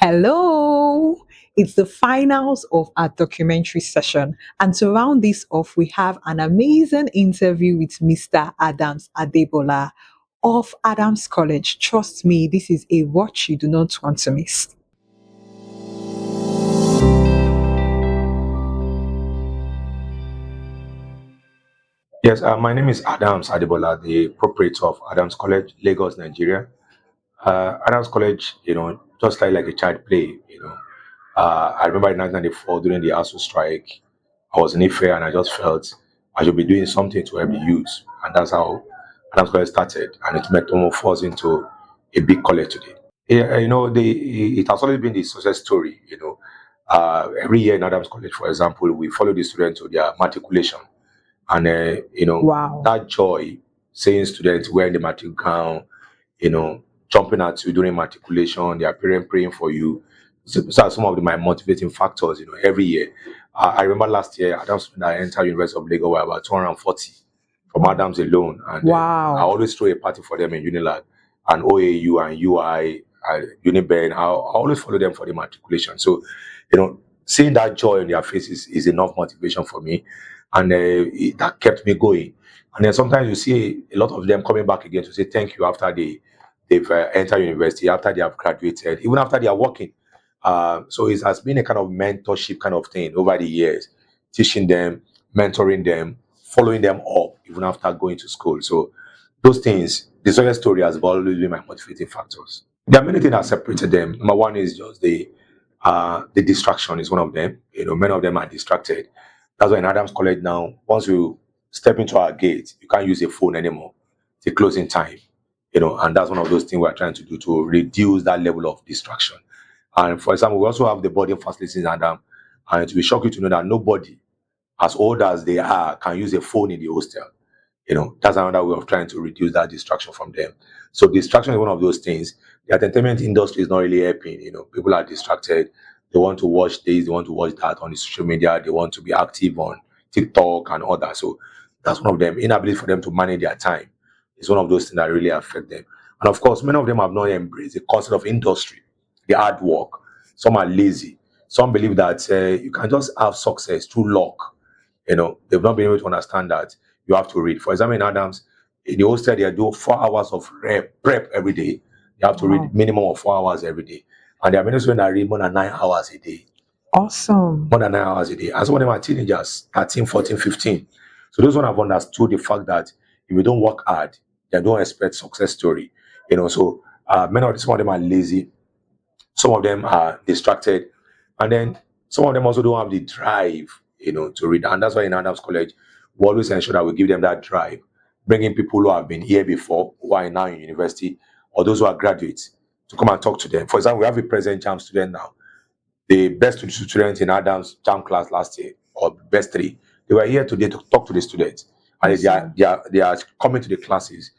Hello! It's the finals of our documentary session. And to round this off, we have an amazing interview with Mr. Adams Adebola of Adams College. Trust me, this is a watch you do not want to miss. Yes, my name is Adams Adebola, the proprietor of Adams College, Lagos, Nigeria. Adams College, just like a child play, I remember in 1994 during the ASU strike, I was in Ife and I just felt I should be doing something to help the youth. And that's how Adams College started. And it metamorphosed into a big college today. Yeah, it has always been the success story, every year in Adams College, for example, we follow the students to their matriculation. And Wow. that joy, seeing students wearing the matric gown, jumping at you during matriculation, their parents praying for you. So are some of my motivating factors, every year. I remember last year, Adams when I entered University of Lagos were about 240 from Adams alone. And I Wow. always throw a party for them in Unilag and OAU and UI and Uniben. I always follow them for the matriculation. So, seeing that joy on their faces is enough motivation for me. And that kept me going. And then sometimes you see a lot of them coming back again to say thank you after they've entered university, after they have graduated, even after they are working. So it has been a kind of mentorship kind of thing over the years, teaching them, mentoring them, following them up even after going to school. So those things, the success story has always been my motivating factors. There are many things that separated them. Number one is just the distraction is one of them. Many of them are distracted. That's why in Adams College now, once you step into our gate, you can't use a phone anymore. It's a closing time. And that's one of those things we're trying to do to reduce that level of distraction. And for example, we also have the boarding facilities in Adam. And it will shock you to know that nobody, as old as they are, can use a phone in the hostel. That's another way of trying to reduce that distraction from them. So distraction is one of those things. The entertainment industry is not really helping. People are distracted. They want to watch this, they want to watch that on the social media, they want to be active on TikTok and all that. So that's one of them. Inability for them to manage their time is one of those things that really affect them. And of course, many of them have not embraced the concept of industry, the hard work. Some are lazy. Some believe that you can just have success through luck. They've not been able to understand that you have to read. For example, in Adams, in the hostel, they do 4 hours of prep every day. You have to read Wow. minimum of 4 hours every day. And there are many students that read more than 9 hours a day. Awesome. More than 9 hours a day. And some of them are teenagers, 13, 14, 15. So those one have understood the fact that if you don't work hard, they don't expect success story. So some of them are lazy, some of them are distracted, and then some of them also don't have the drive, to read. And that's why in Adams College, we always ensure that we give them that drive, bringing people who have been here before, who are now in university, or those who are graduates, to come and talk to them. For example, we have a present jam student now. The best two students in Adams jam class last year, or best three, they were here today to talk to the students, and Awesome. they are coming to the classes.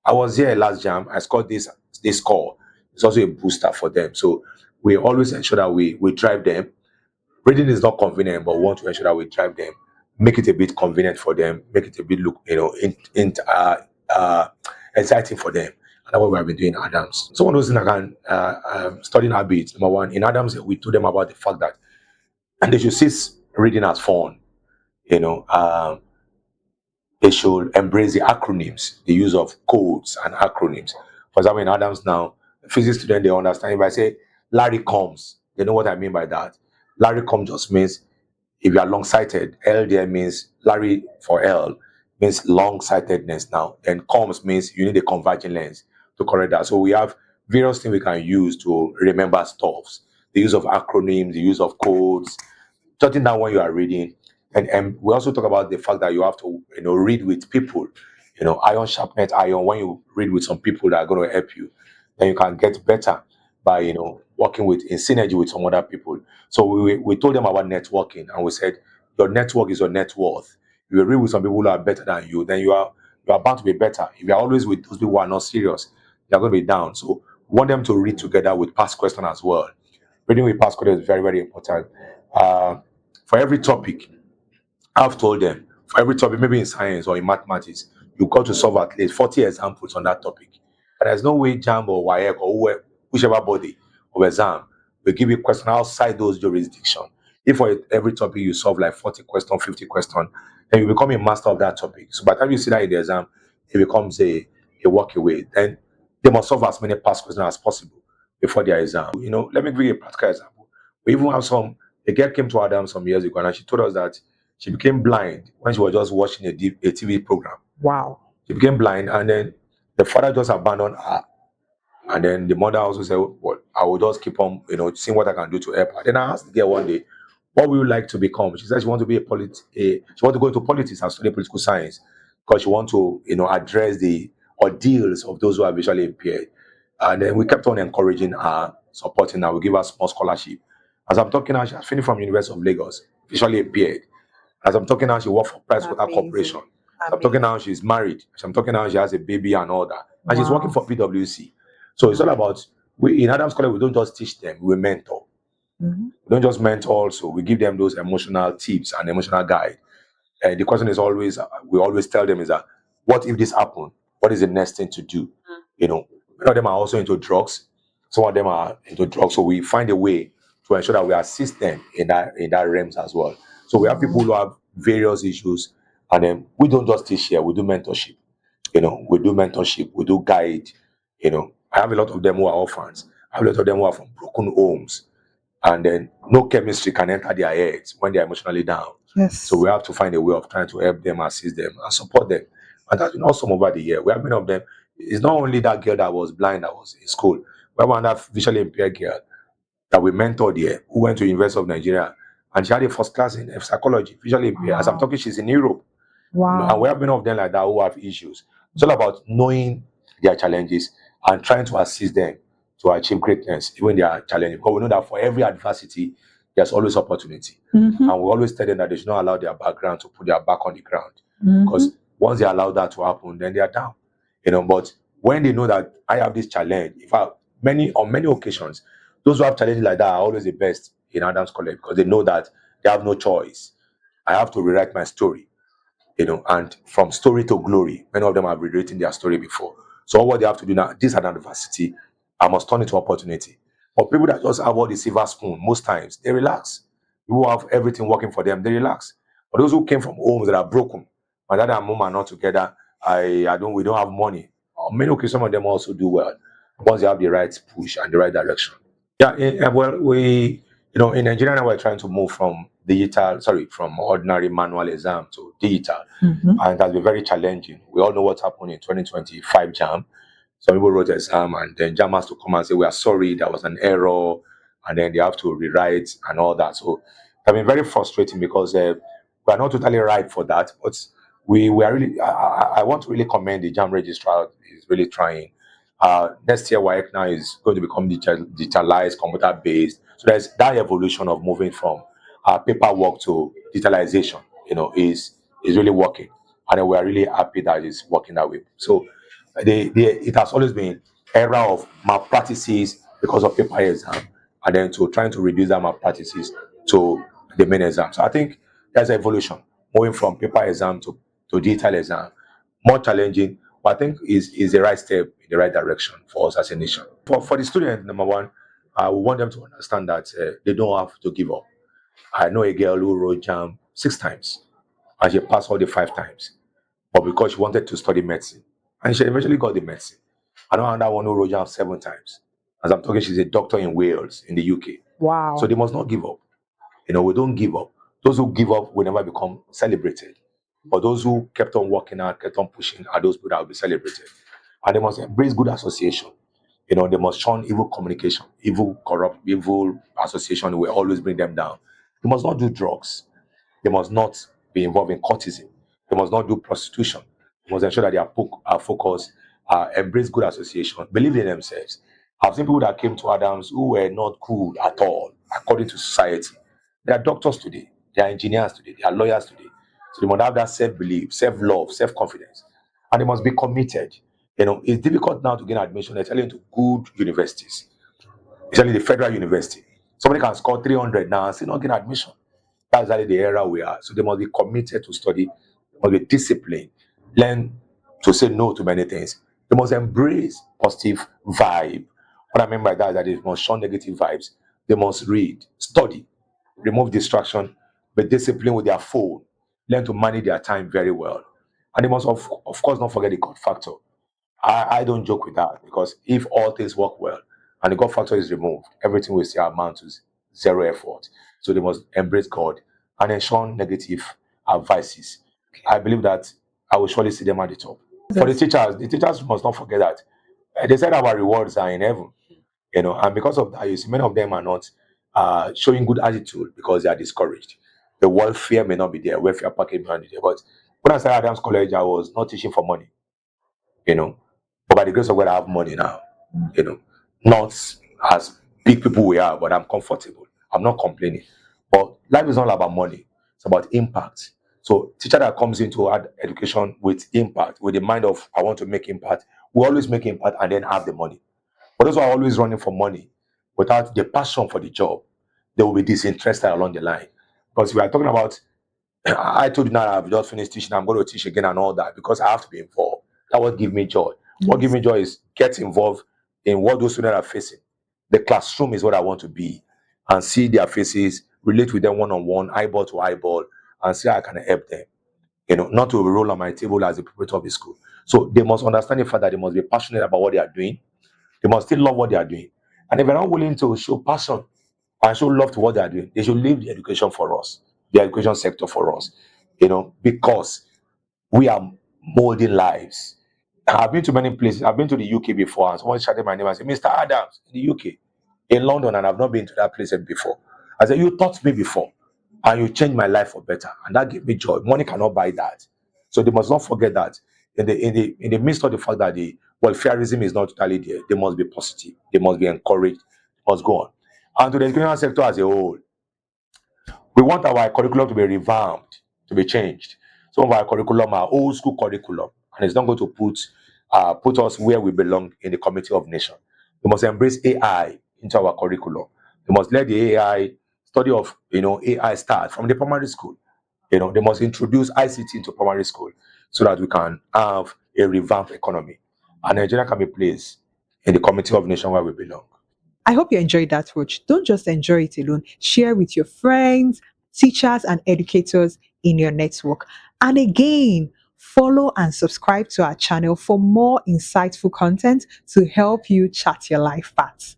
I was here last jam. I scored this score. It's also a booster for them. So we always ensure that we drive them. Reading is not convenient, but we want to ensure that we drive them, make it a bit convenient for them, make it a bit look uh, exciting for them. And that's what we have been doing in Adams. So one of those things I can studying habits. Number one, in Adams, we told them about the fact that and they should cease reading as fun. You know, um, they should embrace the acronyms, the use of codes and acronyms. For example, in Adams now, physics student they understand. If I say Larry comes, they know what I mean by that. Larry comes just means if you are long-sighted, L there means Larry for L means long-sightedness now. Then comes means you need a converging lens to correct that. So we have various things we can use to remember stuffs. The use of acronyms, the use of codes, jotting down when you are reading. And we also talk about the fact that you have to, read with people. Iron sharpness iron. When you read with some people that are going to help you, then you can get better by, working with in synergy with some other people. So we told them about networking, and we said your network is your net worth. If you read with some people who are better than you, then you are bound to be better. If you are always with those people who are not serious, they are going to be down. So we want them to read together with past question as well. Reading with past question is very, very important. Uh, for every topic, I've told them, for every topic, maybe in science or in mathematics, you've got to solve at least 40 examples on that topic. And there's no way JAM or WAEC or whichever body of exam we give you question outside those jurisdiction. If for every topic you solve like 40 question, 50 question, then you become a master of that topic. So by the time you see that in the exam, it becomes a walk away. Then they must solve as many past questions as possible before their exam. Let me give you a practical example. We even have a girl came to Adam some years ago and she told us that she became blind when she was just watching a TV program. Wow. She became blind and then the father just abandoned her. And then the mother also said, well, I will just keep on, seeing what I can do to help her. Then I asked the girl one day, what would you like to become? She said she want to be she want to go into politics and study political science because she want to, address the ordeals of those who are visually impaired. And then we kept on encouraging her, supporting her. We give her small scholarship. As I'm talking now, she has finished from University of Lagos, visually impaired. As I'm talking now, she works for Price Water Amazing. Corporation. As I'm talking now, she's married. As I'm talking now, she has a baby and all that. And she's working Wow. for PwC. So it's all about, we in Adams College, we don't just teach them, we mentor. Mhm. We don't just mentor also, we give them those emotional tips and emotional guide. And the question is always, we always tell them is that, what if this happen? What is the next thing to do? Many of them are also into drugs. Some of them are into drugs. So we find a way to ensure that we assist them in that realms as well. So we have people who have various issues, and then we don't just teach here, we do mentorship. We do mentorship, we do guide. I have a lot of them who are orphans. I have a lot of them who are from broken homes, and then no chemistry can enter their heads when they're emotionally down. Yes. So we have to find a way of trying to help them, assist them, and support them. And that's been awesome over the year. We have many of them. It's not only that girl that was blind that was in school. We have another visually impaired girl that we mentored here who went to University of Nigeria, and she had a first class in psychology, visually impaired. As I'm Wow. talking, she's in Europe. And Wow. we have many of them like that who have issues. It's all about knowing their challenges and trying to assist them to achieve greatness, even their challenges. Because we know that for every adversity, there's always opportunity. Mhm. And we always tell them that they should not allow their background to put their back on the ground. Mhm. Because once they allow that to happen, then they are down. But when they know that I have this challenge, in fact, on many occasions, those who have challenges like that are always the best in Adams College because they know that they have no choice. I have to rewrite my story, and from story to glory. Many of them have rewritten their story before. So all what they have to do now, this is an adversity, I must turn it to opportunity. But people that just have all the silver spoon, most times they relax. People who have everything working for them, they relax. But those who came from homes that are broken, my dad and mom are not together. We don't have money. On many occasions, some of them also do well once they have the right push and the right direction. Yeah, well, in Nigeria now we're trying to move from ordinary manual exam to digital, Mhm. and it has been very challenging. We all know what happened in 2025 JAM. Some people wrote exam, and then JAM has to come and say, we are sorry, there was an error, and then they have to rewrite and all that. So it's been very frustrating because we are not totally right for that, but we are really, I want to really commend the JAM registrar, is really trying. Next year, YAKAH is going to become digitalized, computer based. So there's that evolution of moving from paperwork to digitalization, is really working. And we are really happy that it's working that way. So it has always been era of malpractices because of paper exam, and then to trying to reduce that malpractices to the main exam. So I think there's evolution moving from paper exam to digital exam. More challenging, but I think is the right step in the right direction for us as a nation. For the student, number one, we want them to understand that they don't have to give up. I know a girl who wrote JAM 6 times and she passed all the 5 times, but because she wanted to study medicine, and she eventually got the medicine. I know another one who wrote JAM 7 times. As I'm talking, she's a doctor in Wales, in the UK. Wow. So they must not give up. We don't give up. Those who give up will never become celebrated. But those who kept on working hard, kept on pushing, are those people that will be celebrated. And they must embrace good association. They must shun evil communication, evil association will always bring them down. They must not do drugs. They must not be involved in courtesan. They must not do prostitution. They must ensure that are focused, embrace good association, believe in themselves. I've seen people that came to Adams who were not good at all, according to society. They are doctors today, they are engineers today, they are lawyers today. So they must have that self-belief, self-love, self-confidence. And they must be committed. It's difficult now to gain admission, especially into good universities, especially the federal university. Somebody can score 300 now and still not gain admission. That's exactly the era we are. So they must be committed to study, they must be disciplined, learn to say no to many things. They must embrace positive vibe. What I mean by that is that they must shun negative vibes. They must read, study, remove distraction, be disciplined with their phone, learn to manage their time very well. And they must, of course, not forget the God factor. I don't joke with that because if all things work well and the God factor is removed, everything will still amount to zero effort. So they must embrace God and then shun negative advices. I believe that I will surely see them at the top. For the teachers must not forget that they said our rewards are in heaven, and because of that, you see, many of them are not showing good attitude because they are discouraged. The welfare may not be there, welfare package may not be there. But when I started Adams College, I was not teaching for money, you know. But by the grace of God, I have money now, you know. Not as big people we are, but I'm comfortable. I'm not complaining. But life is not about money, it's about impact. So, teacher that comes into education with impact, with the mind of I want to make impact, we always make impact and then have the money. But those who are always running for money without the passion for the job, they will be disinterested along the line. Because we are talking about, I told you now I've just finished teaching, I'm going to teach again and all that because I have to be involved. That what give me joy. What give me joy is get involved in what those students are facing. The classroom is what I want to be and see their faces, relate with them one on one, eyeball to eyeball, and see how I can help them. Not to roll on my table as a proprietor of the school. So they must understand the fact that they must be passionate about what they are doing. They must still love what they are doing. And if they're not willing to show passion and show love to what they are doing, they should leave the education for us, the education sector for us, because we are molding lives. I've been to many places. I've been to the UK before, and someone shouted my name and said, Mr. Adams, in the UK, in London, and I've not been to that place before. I said, you taught me before, and you changed my life for better, and that gave me joy. Money cannot buy that. So they must not forget that in the midst of the fact that the welfareism is not totally there, they must be positive, they must be encouraged, they must go on. And to the education sector as a whole, we want our curriculum to be revamped, to be changed. Some of our curriculum are old school curriculum, and it's not going to put us where we belong in the community of nation. We must embrace AI into our curriculum. We must let the AI study of AI start from the primary school. They must introduce ICT into primary school so that we can have a revamped economy. And Nigeria can be placed in the community of nation where we belong. I hope you enjoyed that watch. Don't just enjoy it alone. Share with your friends, teachers, and educators in your network. And again, follow and subscribe to our channel for more insightful content to help you chat your life path.